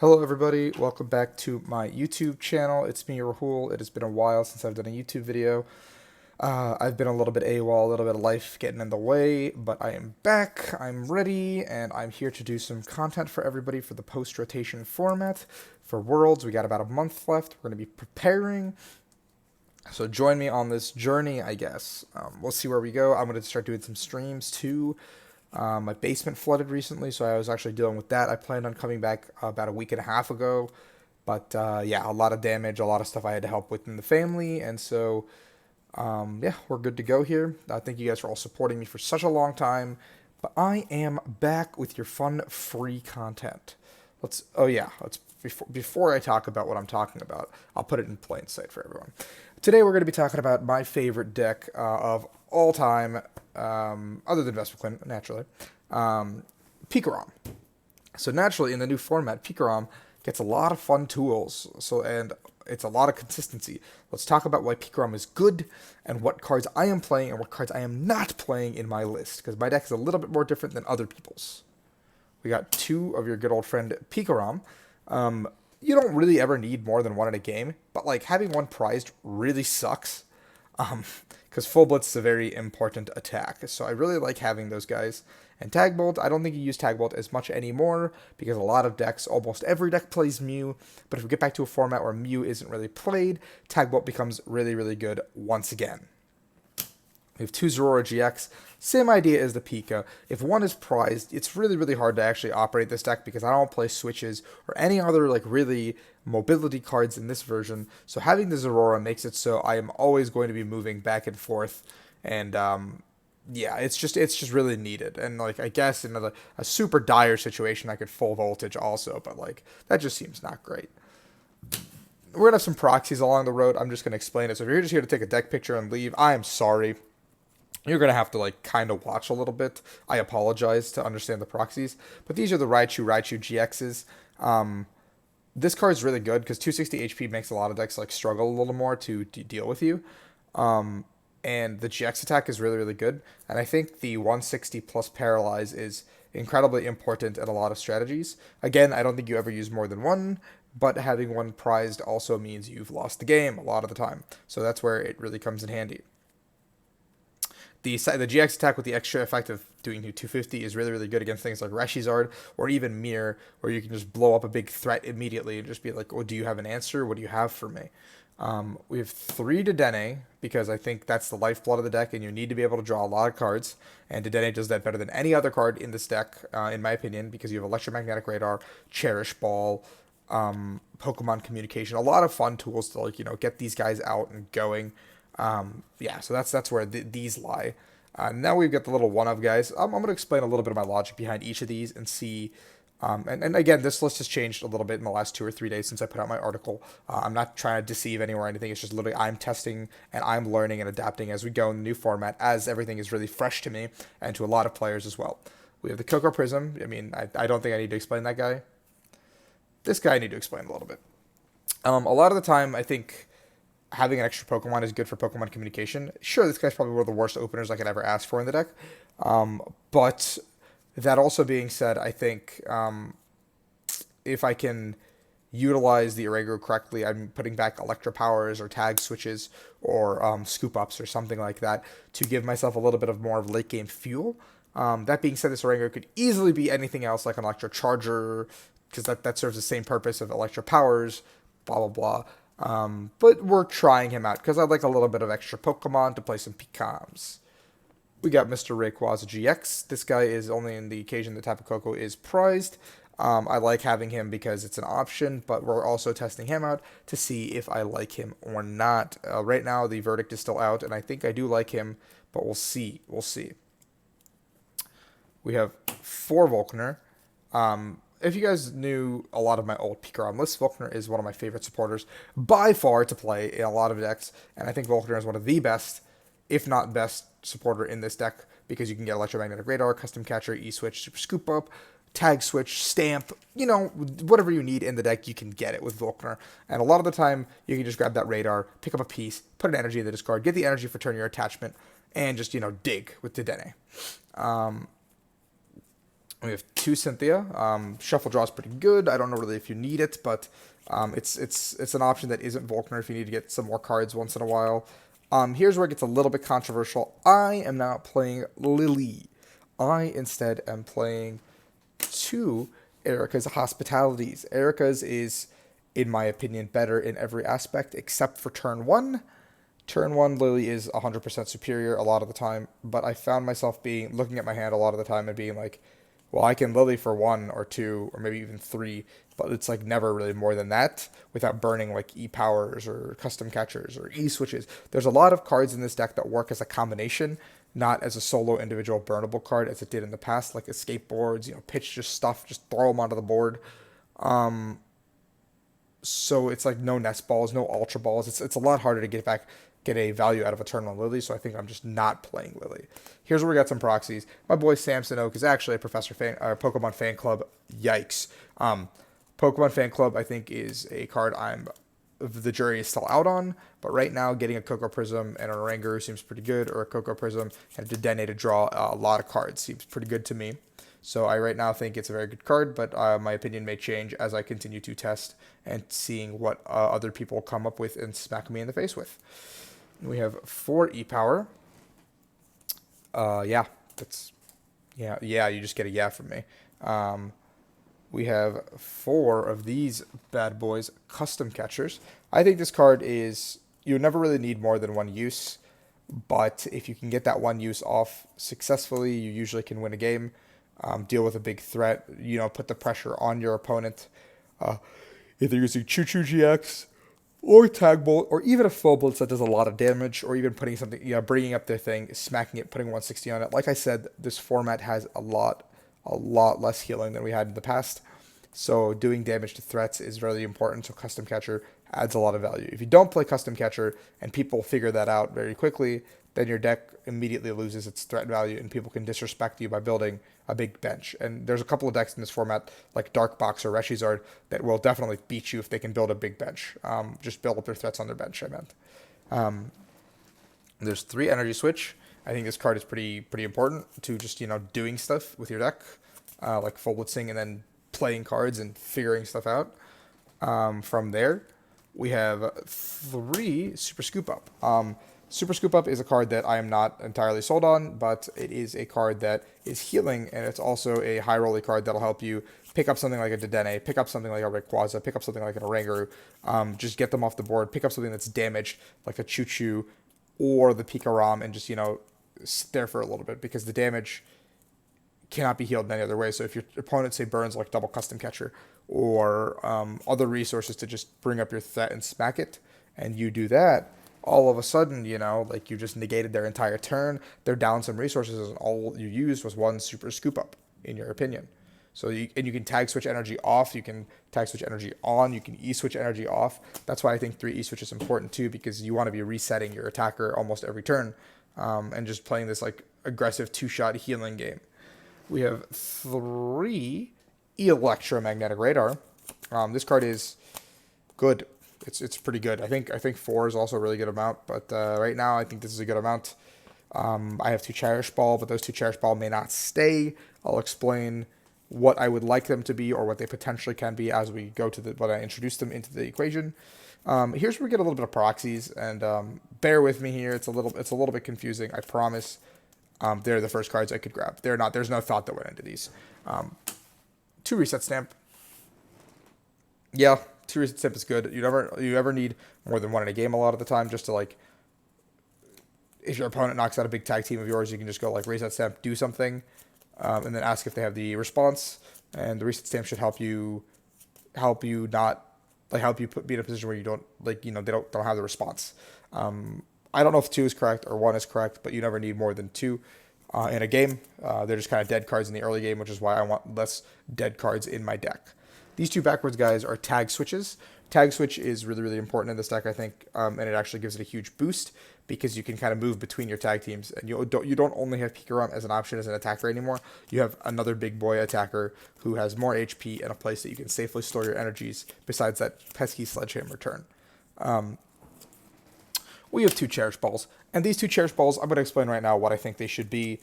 Hello everybody, welcome back to my YouTube channel. It's me, Rahul. It has been a while since I've done a YouTube video. I've been a little bit AWOL, a little bit of life getting in the way, but I am back, I'm ready, and I'm here to do some content for everybody for the post-rotation format. For Worlds, we got about a month left. We're going to be preparing, so join me on this journey, I guess. We'll see where we go. I'm going to start doing some streams too. My basement flooded recently, so I was actually dealing with that. I planned on coming back about a week and a half ago, but yeah, a lot of damage, a lot of stuff I had to help with in the family, and so yeah, we're good to go here. Thank you guys for all supporting me for such a long time, but I am back with your fun, free content. Oh yeah, before I talk about what I'm talking about, I'll put it in plain sight for everyone. Today we're going to be talking about my favorite deck of all time, other than Vesperclin, naturally, PikaRom. So naturally, in the new format, PikaRom gets a lot of fun tools. And it's a lot of consistency. Let's talk about why PikaRom is good and what cards I am playing and what cards I am not playing in my list, because my deck is a little bit more different than other people's. We got two of your good old friend PikaRom. You don't really ever need more than one in a game, but like having one prized really sucks. Because Full Blitz is a very important attack. So I really like having those guys. And Tag Bolt, I don't think you use Tag Bolt as much anymore because a lot of decks, almost every deck plays Mew. But if we get back to a format where Mew isn't really played, Tag Bolt becomes really, really good once again. We have two Zorora GX. Same idea as the Pika. If one is prized, it's really, really hard to actually operate this deck because I don't play switches or any other like really mobility cards in this version. So having the Zorora makes it so I am always going to be moving back and forth, and yeah, it's just really needed. And like I guess in a super dire situation, I could full voltage also, but like that just seems not great. We're gonna have some proxies along the road. I'm just gonna explain it. So if you're just here to take a deck picture and leave, I am sorry. You're going to have to like kind of watch a little bit. I apologize to understand the proxies, but these are the Raichu GXs. This card is really good because 260 HP makes a lot of decks like struggle a little more to deal with you. And the GX attack is really, really good. And I think the 160 plus Paralyze is incredibly important in a lot of strategies. Again, I don't think you ever use more than one, but having one prized also means you've lost the game a lot of the time. So that's where it really comes in handy. The GX attack with the extra effect of doing 250 is really, really good against things like Reshizard or even Mirror, where you can just blow up a big threat immediately and just be like, oh, do you have an answer? What do you have for me? We have 3 Dedenne, because I think that's the lifeblood of the deck, and you need to be able to draw a lot of cards. And Dedenne does that better than any other card in this deck, in my opinion, because you have Electromagnetic Radar, Cherish Ball, Pokemon Communication, a lot of fun tools to like get these guys out and going. Yeah, so that's where these lie. Now we've got the little one-of guys. I'm going to explain a little bit of my logic behind each of these and see. And again, this list has changed a little bit in the last 2 or 3 days since I put out my article. I'm not trying to deceive anyone or anything. It's just literally I'm testing and I'm learning and adapting as we go in the new format, as everything is really fresh to me and to a lot of players as well. We have the Coco Prism. I mean, I don't think I need to explain that guy. This guy I need to explain a little bit. A lot of the time, I think having an extra Pokemon is good for Pokemon communication. Sure, this guy's probably one of the worst openers I could ever ask for in the deck. But that also being said, I think if I can utilize the Irregular correctly, I'm putting back Electro Powers or Tag Switches or Scoop Ups or something like that to give myself a little bit of more of late game fuel. That being said, this Irregular could easily be anything else like an Electro Charger, because that serves the same purpose of Electro Powers, blah, blah, blah. But we're trying him out because I'd like a little bit of extra Pokemon to play some PikaRoms. We got Mr. Rayquaza GX. This guy is only in the occasion the Tapu Koko is prized. I like having him because it's an option, but we're also testing him out to see if I like him or not. Right now, the verdict is still out, and I think I do like him, but we'll see. We'll see. We have 4 Volkner. If you guys knew a lot of my old PikaRom lists, Volkner is one of my favorite supporters by far to play in a lot of decks, and I think Volkner is one of the best, if not best, supporter in this deck because you can get Electromagnetic Radar, Custom Catcher, E-Switch, Super Scoop Up, Tag Switch, Stamp, whatever you need in the deck, you can get it with Volkner. And a lot of the time, you can just grab that Radar, pick up a piece, put an energy in the discard, get the energy for turn your attachment, and just, dig with Dedenne. We have 2 Cynthia. Shuffle draw is pretty good. I don't know really if you need it, but it's an option that isn't Volkner if you need to get some more cards once in a while. Here's where it gets a little bit controversial. I am not playing Lily. I instead am playing 2 Erica's Hospitalities. Erica's is, in my opinion, better in every aspect except for turn 1. Turn 1 Lily is 100% superior a lot of the time, but I found myself looking at my hand a lot of the time and being like, well, I can Lily for 1 or 2 or maybe even 3, but it's like never really more than that without burning like E-powers or custom catchers or E-switches. There's a lot of cards in this deck that work as a combination, not as a solo individual burnable card as it did in the past, like escape boards, pitch just stuff, just throw them onto the board. So it's like no nest balls, no ultra balls. It's a lot harder to get a value out of a turn on Lily, so I think I'm just not playing Lily. Here's where we got some proxies. My boy Samson Oak is actually a Pokemon fan club. Yikes. Pokemon fan club I think is a card the jury is still out on, but right now getting a Coco Prism and an Oranguru seems pretty good, or a Coco Prism and a Dedenne to draw a lot of cards seems pretty good to me. So I right now think it's a very good card, but my opinion may change as I continue to test and seeing what other people come up with and smack me in the face with. We have 4 E-Power. Yeah, that's... Yeah, you just get a yeah from me. We have 4 of these bad boys, Custom Catchers. I think this card is... You never really need more than 1 use, but if you can get that 1 use off successfully, you usually can win a game. Deal with a big threat, put the pressure on your opponent. Either using Choo Choo GX or Tag Bolt, or even a Full Blitz that does a lot of damage, or even putting something, bringing up their thing, smacking it, putting 160 on it. Like I said, this format has a lot less healing than we had in the past. So doing damage to threats is really important. So Custom Catcher adds a lot of value. If you don't play Custom Catcher and people figure that out very quickly, then your deck immediately loses its threat value and people can disrespect you by building a big bench. And there's a couple of decks in this format, like Dark Box or Reshizard, that will definitely beat you if they can build a big bench. Just build up their threats on their bench, I meant. There's 3 Energy Switch. I think this card is pretty important to just, doing stuff with your deck, like full blitzing and then playing cards and figuring stuff out. From there, we have 3 Super Scoop Up. Super Scoop Up is a card that I am not entirely sold on, but it is a card that is healing, and it's also a high rolly card that'll help you pick up something like a Dedenne, pick up something like a Rayquaza, pick up something like an Oranguru, just get them off the board, pick up something that's damaged, like a Choo Choo or the PikaRom, and just, sit there for a little bit, because the damage cannot be healed in any other way. So if your opponent, say, burns like double Custom Catcher or other resources to just bring up your threat and smack it, and you do that, all of a sudden, like you just negated their entire turn, they're down some resources, and all you used was 1 Super Scoop Up, in your opinion. So you can tag switch energy off, you can tag switch energy on, you can E-switch energy off. That's why I think 3 E-switch is important too, because you want to be resetting your attacker almost every turn, and just playing this like aggressive 2-shot healing game. We have 3 Electromagnetic Radar. This card is good. It's pretty good. I think 4 is also a really good amount, but right now I think this is a good amount. I have 2 Cherish Ball, but those 2 Cherish Ball may not stay. I'll explain what I would like them to be or what they potentially can be as we go to when I introduce them into the equation. Here's where we get a little bit of proxies, and bear with me here. It's a little bit confusing. I promise. They're the first cards I could grab. They're not. There's no thought that went into these. 2 Reset Stamp. Yeah, 2 Reset Stamp is good. You ever need more than 1 in a game a lot of the time, just to like, if your opponent knocks out a big tag team of yours, you can just go like Reset Stamp, do something, and then ask if they have the response. And the Reset Stamp should help you not like help you be in a position where you don't they don't have the response. I don't know if 2 is correct or 1 is correct, but you never need more than 2 in a game. They're just kind of dead cards in the early game, which is why I want less dead cards in my deck. These 2 backwards guys are tag switches. Tag switch is really, really important in this deck, I think, and it actually gives it a huge boost because you can kind of move between your tag teams, and you don't only have PikaRom as an option as an attacker anymore. You have another big boy attacker who has more HP and a place that you can safely store your energies besides that pesky Sledgehammer turn. We have 2 Cherish Balls, and these 2 Cherish Balls, I'm going to explain right now what I think they should be.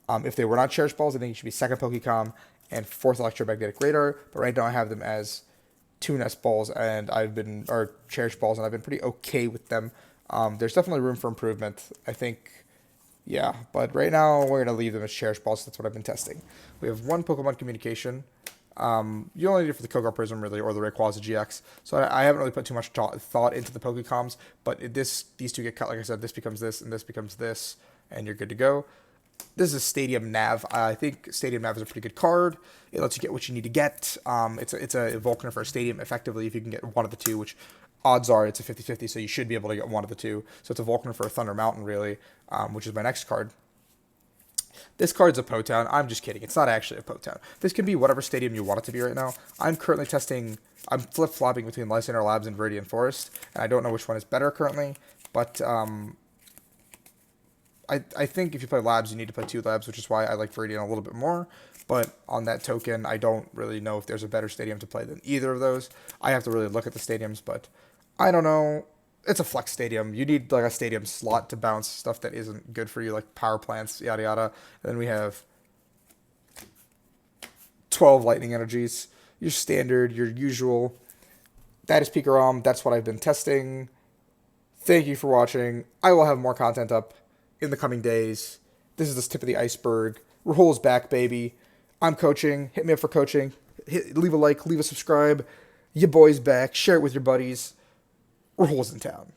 If they were not Cherish Balls, I think it should be second Pokecom and fourth electromagnetic radar. But right now I have them as two nest balls, and or cherish balls, and I've been pretty okay with them. There's definitely room for improvement. I think, yeah, but right now we're gonna leave them as cherish balls. That's what I've been testing. We have one Pokemon communication. You only need it for the Kogar Prism, really, or the Rayquaza GX. So I haven't really put too much thought into the Pokecoms, but these two get cut. Like I said, this becomes this, and this becomes this, and you're good to go. This is Stadium Nav. I think Stadium Nav is a pretty good card. It lets you get what you need to get. It's a Vulcaner for a Stadium, effectively, if you can get one of the two, which odds are it's a 50-50, so you should be able to get one of the two. So it's a Vulcaner for a Thunder Mountain, really, which is my next card. This card's a Potown. I'm just kidding. It's not actually a Potown. This can be whatever stadium you want it to be right now. I'm currently testing... I'm flip-flopping between Lysander Labs and Viridian Forest, and I don't know which one is better currently, but I think if you play Labs, you need to play two Labs, which is why I like Viridian a little bit more. But on that token, I don't really know if there's a better stadium to play than either of those. I have to really look at the stadiums, but I don't know. It's a flex stadium. You need like a stadium slot to bounce stuff that isn't good for you, like power plants, yada yada. And then we have 12 lightning energies. Your standard, your usual. That is PikaRom. That's what I've been testing. Thank you for watching. I will have more content up in the coming days. This is the tip of the iceberg. Rahul's back, baby. I'm coaching. Hit me up for coaching. Leave a like, leave a subscribe. Your boy's back. Share it with your buddies. Rahul's in town.